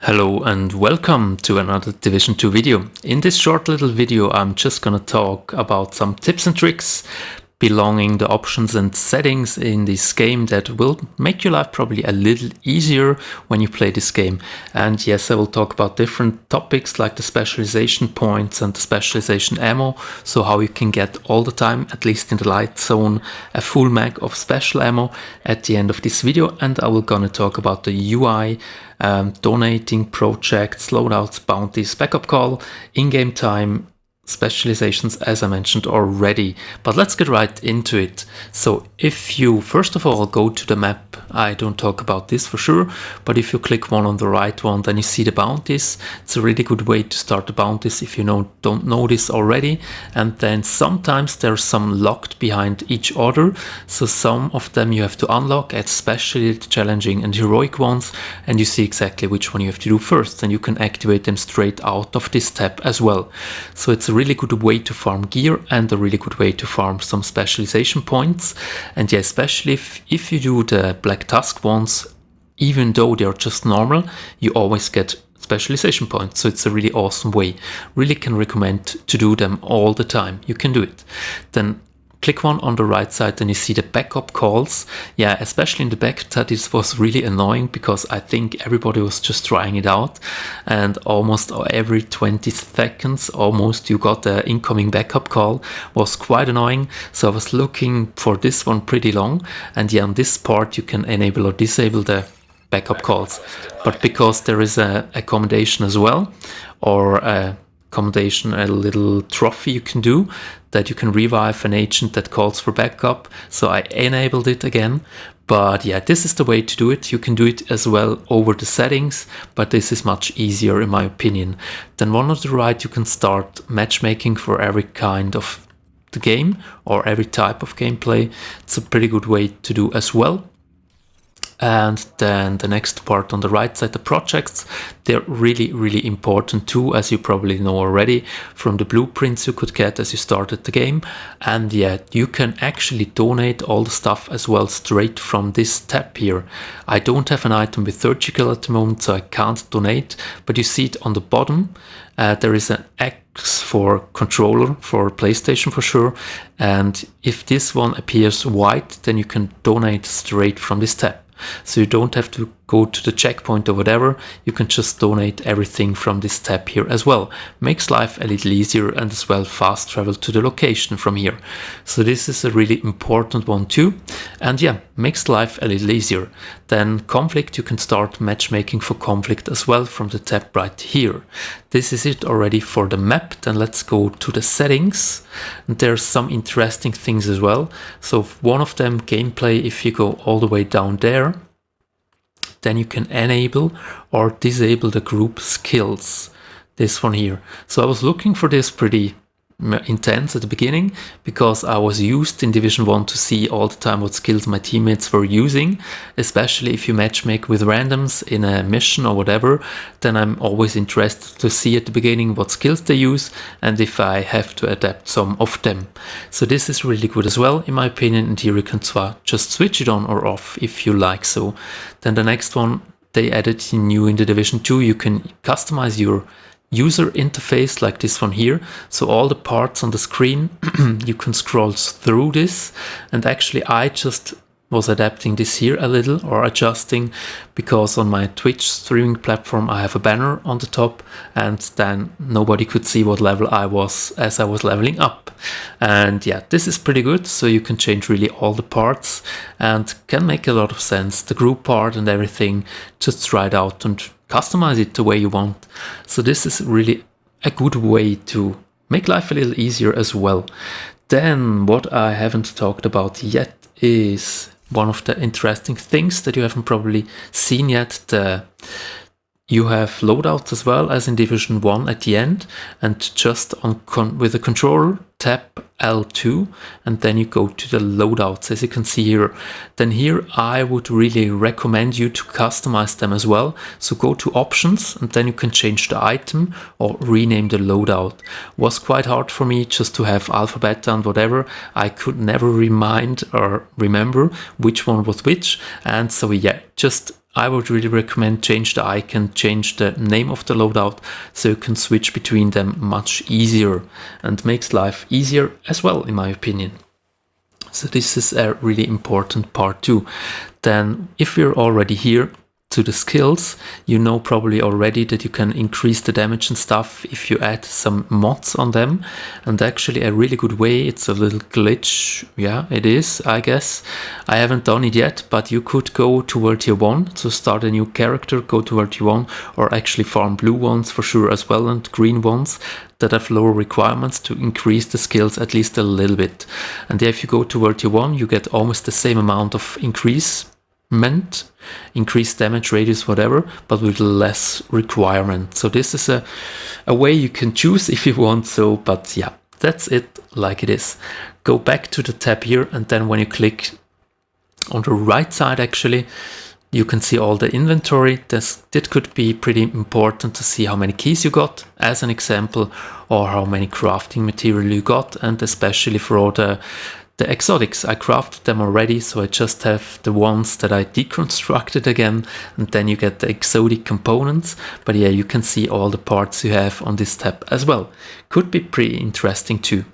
Hello and welcome to another Division 2 video. In this short little video I'm just gonna talk about some tips and tricks belonging the options and settings in this game that will make your life probably a little easier when you play this game. And yes, I will talk about different topics like the specialization points and the specialization ammo, so how you can get all the time, at least in the light zone, a full mag of special ammo at the end of this video. And I will gonna talk about the UI, donating, projects, loadouts, bounties, backup call, in-game time, specializations, as I mentioned already. But let's get right into it. So if you first of all go to the map, I don't talk about this for sure, but if you click one on the right one, then you see the bounties. It's a really good way to start the bounties if you don't know this already. And then sometimes there's some locked behind each other, so some of them you have to unlock, especially the challenging and heroic ones, and you see exactly which one you have to do first, and you can activate them straight out of this tab as well. So it's a really good way to farm gear and a really good way to farm some specialization points. And yeah, especially if you do the Black Tusk ones, even though they're just normal, you always get specialization points. So it's a really awesome way. Really can recommend to do them all the time. You can do it. Then click one on the right side, and you see the backup calls. Yeah, especially in the beta, this was really annoying because I think everybody was just trying it out, and almost every 20 seconds almost you got the incoming backup call. Was quite annoying, so I was looking for this one pretty long. And yeah, on this part you can enable or disable the backup calls, but because there is a commendation as well, or a commendation, a little trophy you can do, that you can revive an agent that calls for backup, so I enabled it again. But yeah, this is the way to do it. You can do it as well over the settings, but this is much easier in my opinion. Then one on the right, you can start matchmaking for every kind of the game or every type of gameplay. It's a pretty good way to do as well. And then the next part on the right side, the projects, they're really important too, as you probably know already from the blueprints you could get as you started the game. And yeah, you can actually donate all the stuff as well straight from this tab here. I don't have an item with surgical at the moment, so I can't donate, but you see it on the bottom. There is an X for controller for PlayStation for sure, and if this one appears white, then you can donate straight from this tab. So you don't have to go to the checkpoint or whatever, you can just donate everything from this tab here as well. Makes life a little easier, and as well fast travel to the location from here. So this is a really important one too, and yeah, makes life a little easier. Then conflict, you can start matchmaking for conflict as well from the tab right here. This is it already for the map. Then let's go to the settings, and there's some interesting things as well. So one of them, gameplay, if you go all the way down there, then you can enable or disable the group skills, this one here. So I was looking for this pretty intense at the beginning, because I was used in Division 1 to see all the time what skills my teammates were using, especially if you matchmake with randoms in a mission or whatever. Then I'm always interested to see at the beginning what skills they use and if I have to adapt some of them. So this is really good as well in my opinion, and here you can just switch it on or off if you like so. Then the next one they added new in the Division 2, you can customize your user interface like this one here. So all the parts on the screen you can scroll through this, and actually I just was adapting this here a little, or adjusting, because on my Twitch streaming platform I have a banner on the top, and then nobody could see what level I was as I was leveling up. And yeah, this is pretty good, so you can change really all the parts and can make a lot of sense. The group part and everything, just try it out and customize it the way you want. So this is really a good way to make life a little easier as well. Then what I haven't talked about yet is one of the interesting things that you haven't probably seen yet. You have loadouts as well as in Division 1 at the end, and just on with the controller, tap L2, and then you go to the loadouts, as you can see here. Then here I would really recommend you to customize them as well. So go to options, and then you can change the item or rename the loadout. Was quite hard for me just to have alpha, beta and whatever. I could never remind or remember which one was which, and so yeah, just I would really recommend change the icon, change the name of the loadout, so you can switch between them much easier and makes life easier as well, in my opinion. So this is a really important part too. Then if we're already here to the skills, you know probably already that you can increase the damage and stuff if you add some mods on them. And actually a really good way, it's a little glitch, yeah it is, I guess. I haven't done it yet, but you could go to World Tier 1 to start a new character, go to World Tier 1, or actually farm blue ones for sure as well, and green ones that have lower requirements to increase the skills at least a little bit. And if you go to World Tier 1, you get almost the same amount of increased damage radius, whatever, but with less requirement. So this is a way you can choose if you want so, but yeah, that's it like it is. Go back to the tab here, and then when you click on the right side, actually, you can see all the inventory. That could be pretty important to see how many keys you got, as an example, or how many crafting material you got, and especially for all the exotics. I crafted them already, so I just have the ones that I deconstructed again, and then you get the exotic components. But yeah, you can see all the parts you have on this tab as well. Could be pretty interesting too.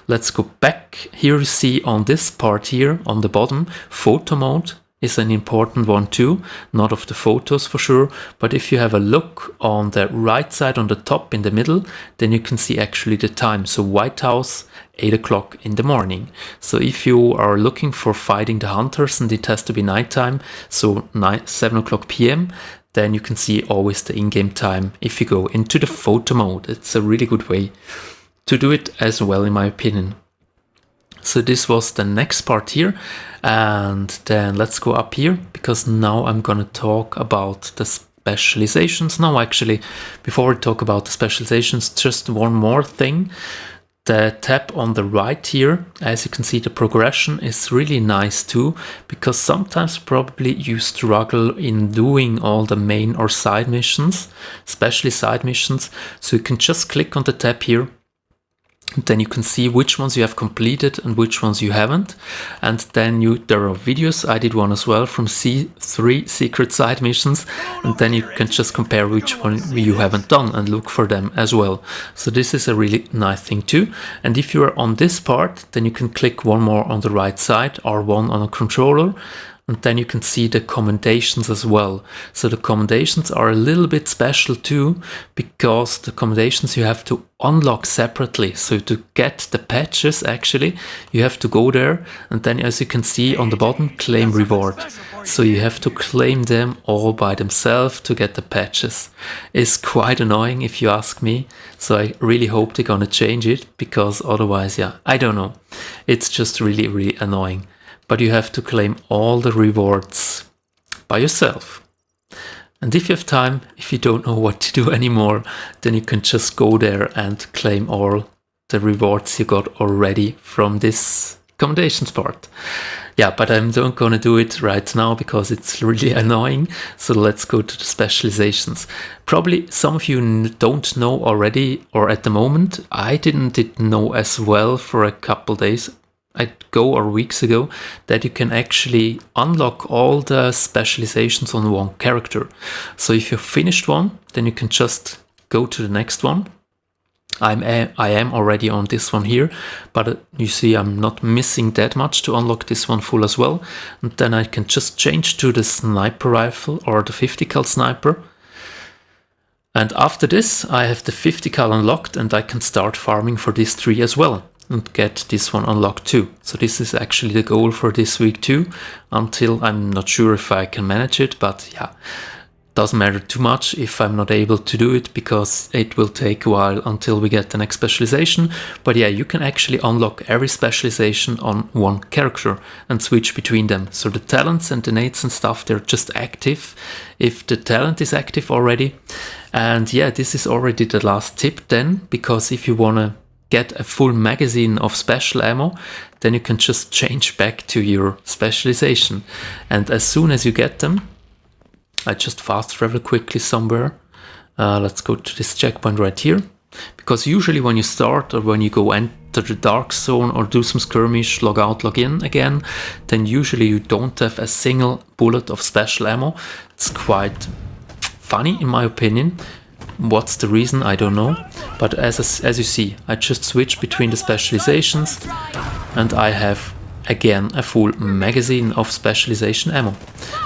Let's go back. Here you see on this part here on the bottom, photo mode is an important one too, not of the photos for sure, but if you have a look on the right side on the top in the middle, then you can see actually the time. So White House, 8 o'clock in the morning. So if you are looking for fighting the hunters and it has to be nighttime, so 7 o'clock PM, then you can see always the in-game time if you go into the photo mode. It's a really good way to do it as well, in my opinion. So this was the next part here, and then let's go up here, because now I'm gonna talk about the specializations. Now actually, before we talk about the specializations, just one more thing. The tab on the right here, as you can see, the progression is really nice too, because sometimes probably you struggle in doing all the main or side missions, especially side missions. So you can just click on the tab here, and then you can see which ones you have completed and which ones you haven't. And then there are videos, I did one as well, from C3 secret side missions, and then you can just compare which one you haven't done and look for them as well. So this is a really nice thing too. And if you are on this part, then you can click one more on the right side, R1 on a controller, and then you can see the commendations as well. So the commendations are a little bit special too, because the commendations you have to unlock separately. So to get the patches, actually, you have to go there, and then as you can see on the bottom, claim reward. So you have to claim them all by themselves to get the patches. It's quite annoying if you ask me. So I really hope they're gonna change it, because otherwise, yeah, I don't know. It's just really, really annoying. But you have to claim all the rewards by yourself. And if you have time, if you don't know what to do anymore, then you can just go there and claim all the rewards you got already from this commendations part. Yeah, but I'm not gonna do it right now because it's really annoying. So let's go to the specializations. Probably some of you don't know already, or at the moment, I didn't know as well for a couple days ago or weeks ago, that you can actually unlock all the specializations on one character. So if you've finished one, then you can just go to the next one. I am already on this one here, but you see I'm not missing that much to unlock this one full as well. And then I can just change to the sniper rifle or the 50 cal sniper. And after this, I have the 50 cal unlocked, and I can start farming for these 3 as well and get this one unlocked too. So this is actually the goal for this week too, until I'm not sure if I can manage it, but yeah, doesn't matter too much if I'm not able to do it, because it will take a while until we get the next specialization. But yeah, you can actually unlock every specialization on one character and switch between them. So the talents and the nates and stuff, they're just active if the talent is active already. And yeah, this is already the last tip then, because if you wanna get a full magazine of special ammo, then you can just change back to your specialization. And as soon as you get them, I just fast travel quickly somewhere. Let's go to this checkpoint right here. Because usually when you start or when you go to the dark zone or do some skirmish, log out, log in again, then usually you don't have a single bullet of special ammo. It's quite funny in my opinion. What's the reason? I don't know. But as you see, I just switch between the specializations and I have again a full magazine of specialization ammo.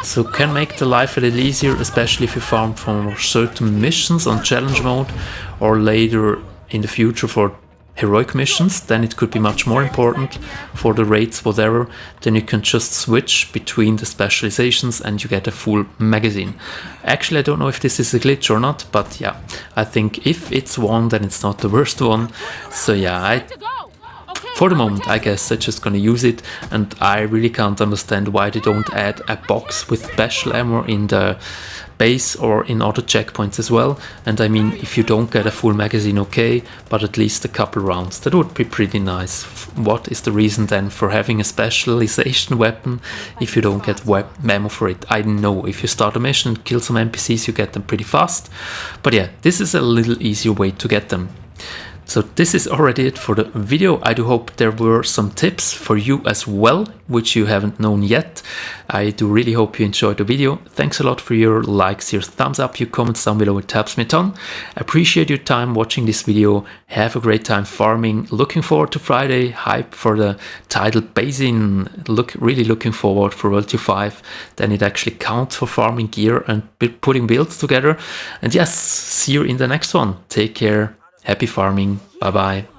So can make the life a little easier, especially if you farm for certain missions on challenge mode or later in the future for heroic missions. Then it could be much more important for the raids, whatever. Then you can just switch between the specializations and you get a full magazine. Actually, I don't know if this is a glitch or not, but yeah, I think if it's one, then it's not the worst one. So yeah, for the moment, I guess I'm just gonna use it, and I really can't understand why they don't add a box with special ammo in the base or in other checkpoints as well. And I mean, if you don't get a full magazine, okay, but at least a couple rounds, that would be pretty nice. What is the reason then for having a specialization weapon if you don't get ammo for it? I know if you start a mission and kill some NPCs, you get them pretty fast, but yeah, this is a little easier way to get them. So this is already it for the video. I do hope there were some tips for you as well, which you haven't known yet. I do really hope you enjoyed the video. Thanks a lot for your likes, your thumbs up, your comments down below. It helps me a ton. Appreciate your time watching this video. Have a great time farming. Looking forward to Friday. Hype for the tidal basin. Really looking forward for World 5. Then it actually counts for farming gear and putting builds together. And yes, see you in the next one. Take care. Happy farming. Bye bye.